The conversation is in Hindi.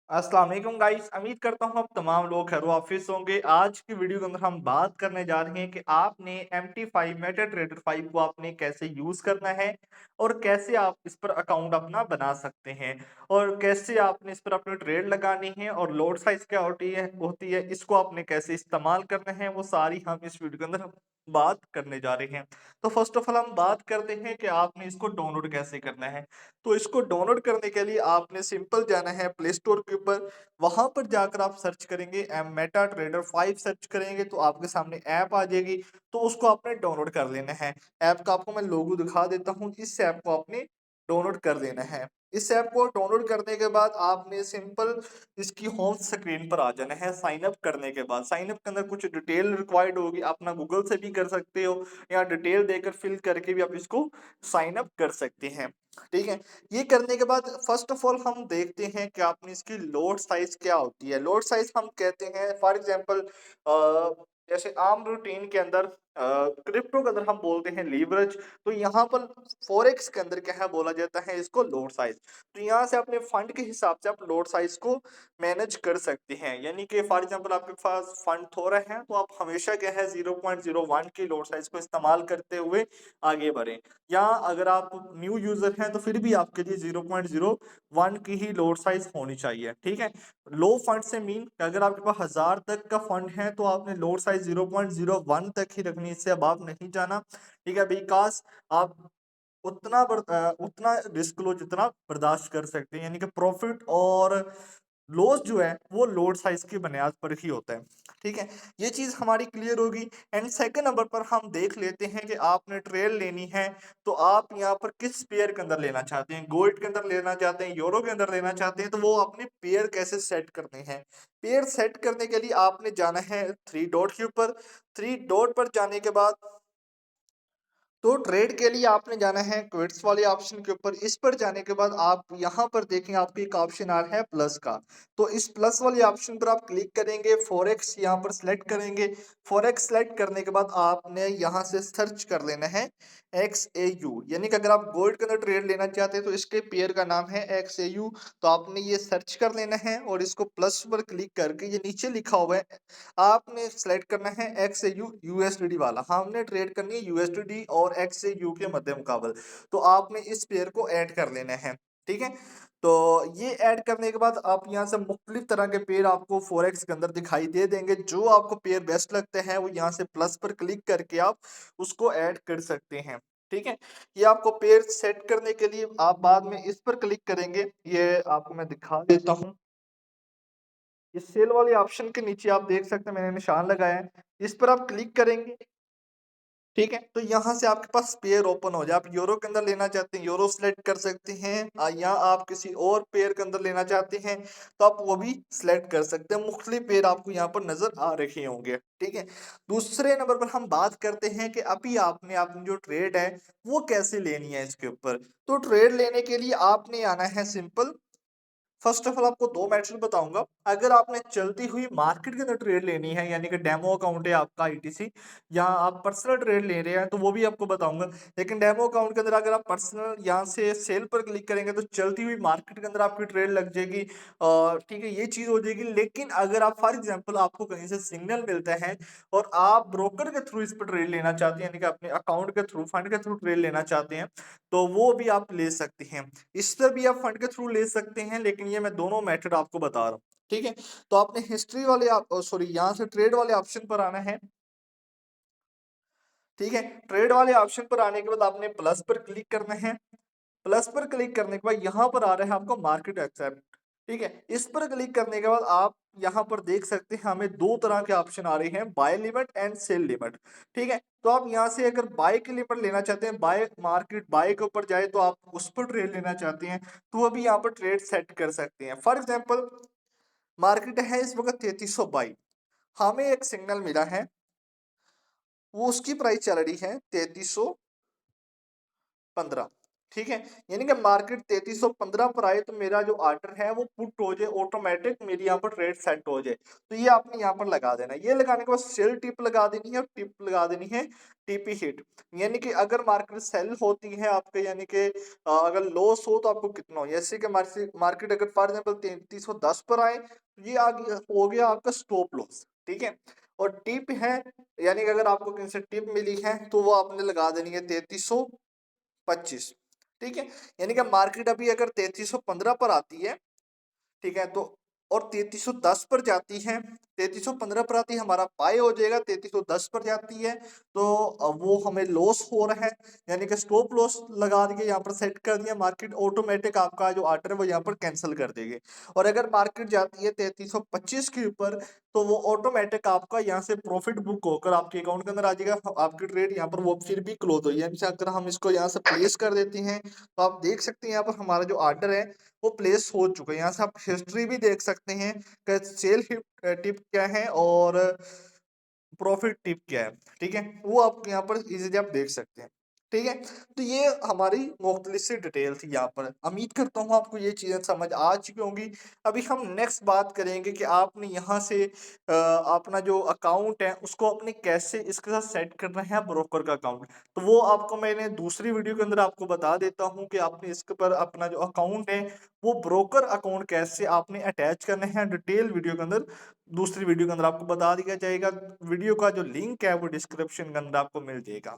अस्सलाम वालेकुम गाइस। उम्मीद करता हूँ आप तमाम लोग खैर वाफिस होंगे। आज की वीडियो के अंदर हम बात करने जा रहे हैं कि आपने MT5 मेटाट्रेडर 5 को आपने कैसे यूज़ करना है और कैसे आप इस पर अकाउंट अपना बना सकते हैं और कैसे आपने इस पर अपनी ट्रेड लगानी है और लोड साइज़ क्या होती है इसको आपने कैसे इस्तेमाल करना है, वो सारी हम इस वीडियो के अंदर हम बात करने जा रहे हैं। तो फर्स्ट ऑफ ऑल हम बात करते हैं कि आपने इसको डाउनलोड कैसे करना है। तो इसको डाउनलोड करने के लिए आपने सिंपल जाना है प्ले स्टोर के ऊपर। वहां पर जाकर आप सर्च करेंगे मेटा ट्रेडर 5 सर्च करेंगे तो आपके सामने ऐप आ जाएगी। तो उसको आपने डाउनलोड कर लेना है। ऐप का आपको मैं लोगो दिखा देता हूँ। इस ऐप को आपने डाउनलोड कर लेना है। इस ऐप को डाउनलोड करने के बाद आपने सिंपल इसकी होम स्क्रीन पर आ जाना है। साइन अप करने के बाद साइन अप के अंदर कुछ डिटेल रिक्वायर्ड होगी, अपना गूगल से भी कर सकते हो या डिटेल देकर फिल करके भी आप इसको साइन अप कर सकते हैं। ठीक है। ये करने के बाद फर्स्ट ऑफ ऑल हम देखते हैं कि आपने इसकी लोड साइज क्या होती है। लोड साइज हम कहते हैं फॉर एग्जांपल जैसे आम रूटीन के अंदर क्रिप्टो के अंदर हम बोलते हैं लीवरेज। तो यहाँ पर फॉरेक्स के अंदर क्या है बोला जाता है इसको लोड साइज। तो यहाँ से अपने फंड के हिसाब से आप लोड साइज को मैनेज कर सकते हैं। यानी कि फॉर एग्जांपल आपके पास फंड थोड़ा है तो आप हमेशा क्या है 0.01 की लोड साइज को इस्तेमाल करते हुए आगे बढ़ें। या अगर आप न्यू यूजर हैं तो फिर भी आपके लिए 0.01 की ही लोड साइज होनी चाहिए। ठीक है। लो फंड से मीन अगर आपके पास 1000 तक का फंड है तो आपने लोड साइज 0.01 तक ही रखनी, इससे अब आप नहीं जाना। ठीक है। बिकॉज आप उतना रिस्क लो जितना बर्दाश्त कर सकते हैं। यानी कि प्रॉफिट और लॉस जो है वो लोड साइज की बुनियाद पर ही होता है। ठीक है। ये चीज हमारी क्लियर होगी। एंड सेकंड नंबर पर हम देख लेते हैं कि आपने ट्रेल लेनी है तो आप यहाँ पर किस पेयर के अंदर लेना चाहते हैं। गोल्ड के अंदर लेना चाहते हैं, यूरो के अंदर लेना चाहते हैं, तो वो अपने पेयर कैसे सेट करने हैं। पेयर सेट करने के लिए आपने जाना है थ्री डॉट के ऊपर। थ्री डॉट पर जाने के बाद तो ट्रेड के लिए आपने जाना है क्विट्स वाले ऑप्शन के ऊपर। इस पर जाने के बाद आप यहाँ पर देखेंगे आपको एक ऑप्शन आ रहा है प्लस का। तो इस प्लस वाले ऑप्शन पर आप क्लिक करेंगे, फॉरेक्स यहाँ पर सिलेक्ट करेंगे। फॉरेक्स सिलेक्ट करने के बाद आपने यहाँ से सर्च कर लेना है XAU। यानी कि अगर आप गोल्ड के अंदर ट्रेड लेना चाहते हैं तो इसके पेयर का नाम है XAU। तो आपने ये सर्च कर लेना है और इसको प्लस पर क्लिक करके ये नीचे लिखा हुआ है आपने सेलेक्ट करना है XAU USDT वाला। हमने ट्रेड करनी है USDT और XAU के मध्य मुकाबल। तो आपने इस पेयर को ऐड कर लेना है। ठीक है। तो ये ऐड करने के बाद आप यहाँ से मुख्तलिफ तरह के पेयर आपको फॉरेक्स के अंदर दिखाई दे देंगे। जो आपको पेयर बेस्ट लगते हैं वो यहाँ से प्लस पर क्लिक करके आप उसको ऐड कर सकते हैं। ठीक है। ये आपको पेयर सेट करने के लिए आप बाद में इस पर क्लिक करेंगे। ये आपको मैं दिखा देता हूँ। इस सेल वाले ऑप्शन के नीचे आप देख सकते हैं मैंने निशान लगाया है। इस पर आप क्लिक करेंगे। ठीक है। तो यहाँ से आपके पास पेयर ओपन हो जाए। आप यूरो के अंदर लेना चाहते हैं यूरो सेलेक्ट कर सकते हैं, या आप किसी और पेयर के अंदर लेना चाहते हैं तो आप वो भी सिलेक्ट कर सकते हैं। मुख्तलिफ पेयर आपको यहाँ पर नजर आ रहे होंगे। ठीक है। दूसरे नंबर पर हम बात करते हैं कि अभी आपने अपनी जो ट्रेड है वो कैसे लेनी है इसके ऊपर। तो ट्रेड लेने के लिए आपने आना है सिंपल। फर्स्ट ऑफ ऑल आपको दो मेथड बताऊंगा। अगर आपने चलती हुई मार्केट के अंदर ट्रेड लेनी है यानी कि डेमो अकाउंट है आपका ITC, या आप पर्सनल ट्रेड ले रहे हैं तो वो भी आपको बताऊंगा। लेकिन डेमो अकाउंट के अंदर अगर आप पर्सनल यहाँ से सेल पर क्लिक करेंगे तो चलती हुई मार्केट के अंदर आपकी ट्रेड लग जाएगी। ठीक है, ये चीज हो जाएगी। लेकिन अगर आप फॉर एग्जाम्पल आपको कहीं से सिग्नल मिलता है और आप ब्रोकर के थ्रू इस पर ट्रेड लेना चाहते हैं, यानी कि अपने अकाउंट के थ्रू फंड के थ्रू ट्रेड लेना चाहते हैं, तो वो भी आप ले सकते हैं। इस पर भी आप फंड के थ्रू ले सकते हैं, लेकिन ये मैं दोनों मेथड आपको बता रहा हूँ। ठीक है। तो आपने हिस्ट्री वाले सॉरी यहाँ से ट्रेड वाले ऑप्शन पर आना है। ठीक है। ट्रेड वाले ऑप्शन पर आने के बाद आपने प्लस पर क्लिक करना है। प्लस पर क्लिक करने के बाद यहाँ पर आ रहा है आपको मार्केट एक्सेप्ट। ठीक है। इस पर क्लिक करने के बाद आप यहाँ पर देख सकते हैं हमें दो तरह के ऑप्शन आ रहे हैं, buy limit and sell limit. ठीक है। तो आप यहाँ से अगर बाय के लिमिट लेना चाहते हैं, बाय मार्केट बाय के ऊपर जाए तो आप उस पर ट्रेड लेना चाहते हैं तो वो भी यहाँ पर ट्रेड सेट कर सकते हैं। फॉर एग्जाम्पल मार्केट है इस वक्त 3322। हमें एक सिग्नल मिला है, वो उसकी प्राइस चल रही है 3315। ठीक है? यानी कि मार्केट 3315 पर आए तो मेरा जो ऑर्डर है वो पुट हो जाए, ऑटोमैटिक मेरी यहाँ पर ट्रेड सेट हो जाए। तो ये आपने यहाँ पर लगा देना है। ये लगाने के बाद सेल टिप लगा देनी है और टिप लगा देनी है टीपी हिट। यानी कि अगर मार्केट सेल होती है आपके, यानी कि अगर लॉस हो तो आपको कितना हो, जैसे कि मार्केट अगर फॉर एग्जांपल 3310 पर आए तो ये आ गया, हो गया आपका स्टॉप लॉस। ठीक है? और टिप है, यानी कि अगर आपको कहीं से टिप मिली है तो वो आपने लगा देनी है 3325। ठीक है? यानी कि मार्केट अभी अगर 3315 पर आती है, ठीक है, तो और 3310 पर जाती है, 3315 पर आती है हमारा बाय हो जाएगा, 3310 पर जाती है तो वो हमें लॉस हो रहा है, यानी कि स्टॉप लॉस लगा दिए, यहाँ पर सेट कर दिया, मार्केट ऑटोमेटिक आपका जो ऑर्डर है वो यहाँ पर कैंसिल कर देगी। और अगर मार्केट जाती है 3325 के ऊपर तो वो ऑटोमेटिक आपका यहाँ से प्रॉफिट बुक होकर आपके अकाउंट के अंदर आ जाएगा, आपकी ट्रेड यहाँ पर वो फिर भी क्लोज हो, यानी कि अगर हम इसको यहाँ से प्लेस कर देते हैं तो आप देख सकते हैं यहाँ पर हमारा जो ऑर्डर है वो प्लेस हो चुका है। यहाँ से आप हिस्ट्री भी देख सकते हैं कि सेल टिप क्या है और प्रॉफिट टिप क्या है। ठीक है? वो आप यहाँ पर इजीली आप देख सकते हैं। ठीक है? तो ये हमारी मुख्तलिफ सी डिटेल थी यहाँ पर। उम्मीद करता हूँ आपको ये चीज़ें समझ आ चुकी होंगी। अभी हम नेक्स्ट बात करेंगे कि आपने यहाँ से अपना जो अकाउंट है उसको अपने कैसे इसके साथ सेट करना है ब्रोकर का अकाउंट। तो वो आपको मैंने दूसरी वीडियो के अंदर आपको बता देता हूँ कि आपने इसके पर अपना जो अकाउंट है वो ब्रोकर अकाउंट कैसे आपने अटैच करना है, डिटेल वीडियो के अंदर, दूसरी वीडियो के अंदर आपको बता दिया जाएगा। वीडियो का जो लिंक है वो डिस्क्रिप्शन के अंदर आपको मिल जाएगा।